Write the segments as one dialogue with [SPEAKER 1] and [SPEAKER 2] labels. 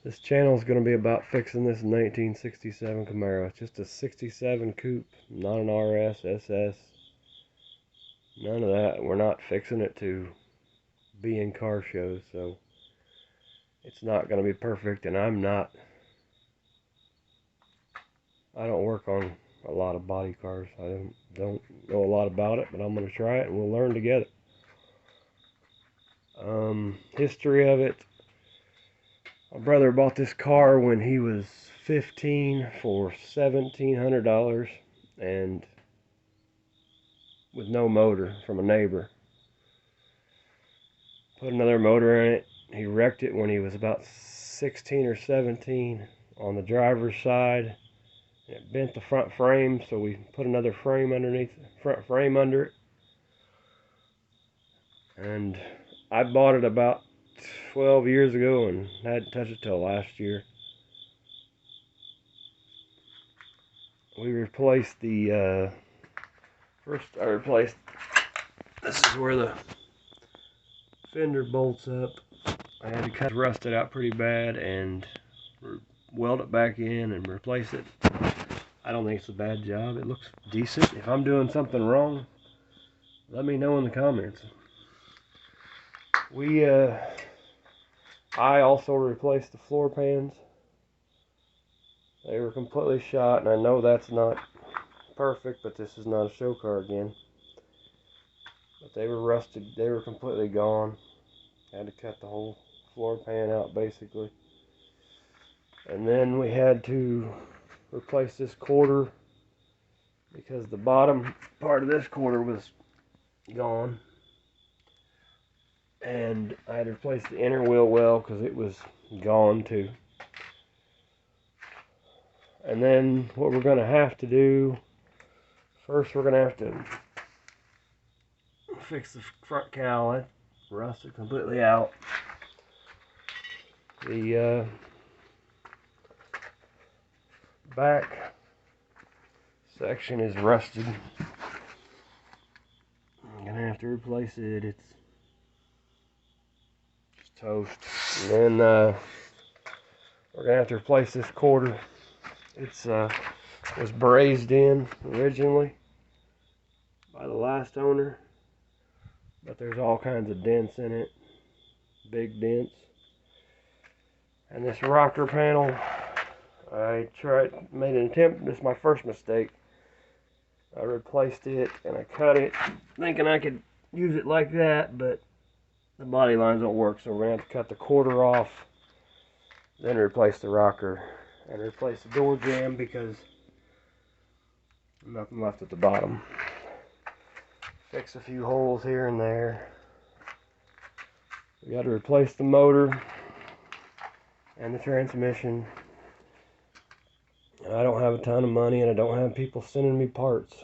[SPEAKER 1] This channel is going to be about fixing this 1967 Camaro. It's just a 67 coupe, not an RS, SS. None of that. We're not fixing it to be in car shows, so it's not going to be perfect. And I don't work on a lot of body cars. I don't know a lot about it, but I'm going to try it and we'll learn together. History of it. My brother bought this car when he was 15 for $1,700 and with no motor from a neighbor. Put another motor in it. He wrecked it when he was about 16 or 17 on the driver's side. It bent the front frame, so we put another frame underneath, front frame under it. And I bought it about 12 years ago and hadn't touched it till last year. We replaced the first I replaced, this is where the fender bolts up. I had to cut rusted out pretty bad and weld it back in and replace it. I don't think it's a bad job. It looks decent. If I'm doing something wrong, let me know in the comments. I also replaced the floor pans. They were completely shot, and I know that's not perfect, but this is not a show car again. But they were rusted. They were completely gone. I had to cut the whole floor pan out, basically. And then we had to replace this quarter because the bottom part of this quarter was gone. And I had to replace the inner wheel well because it was gone too. And then what we're going to have to do, first we're going to have to fix the front cowling, rust it completely out. The back section is rusted. I'm going to have to replace it. It's toast. And then we're going to have to replace this quarter. It's was brazed in originally by the last owner, but there's all kinds of dents in it, big dents. And this rocker panel, made an attempt. This is my first mistake. I replaced it and I cut it thinking I could use it like that, but the body lines don't work, so we're going to have to cut the quarter off, then replace the rocker and replace the door jamb because nothing left at the bottom. Fix a few holes here and there. We got to replace the motor and the transmission. I don't have a ton of money and I don't have people sending me parts.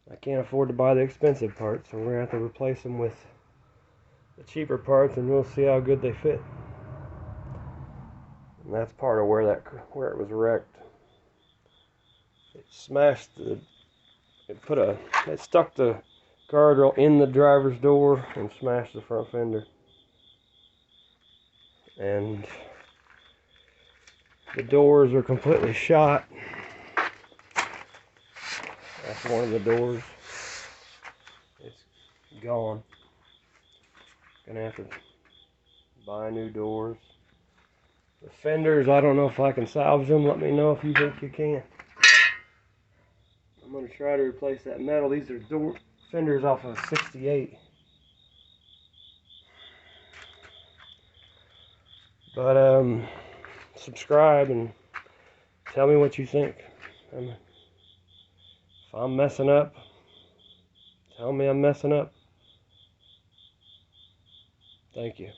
[SPEAKER 1] I can't afford to buy the expensive parts, so we're going to have to replace them with the cheaper parts and we'll see how good they fit. And that's part of where it was wrecked. It smashed it stuck the guardrail in the driver's door and smashed the front fender. And the doors are completely shot. That's one of the doors. It's gone. Gonna have to buy new doors. The fenders, I don't know if I can salvage them. Let me know if you think you can. I'm going to try to replace that metal. These are door fenders off of a 68. But subscribe and tell me what you think. If I'm messing up, tell me I'm messing up. Thank you.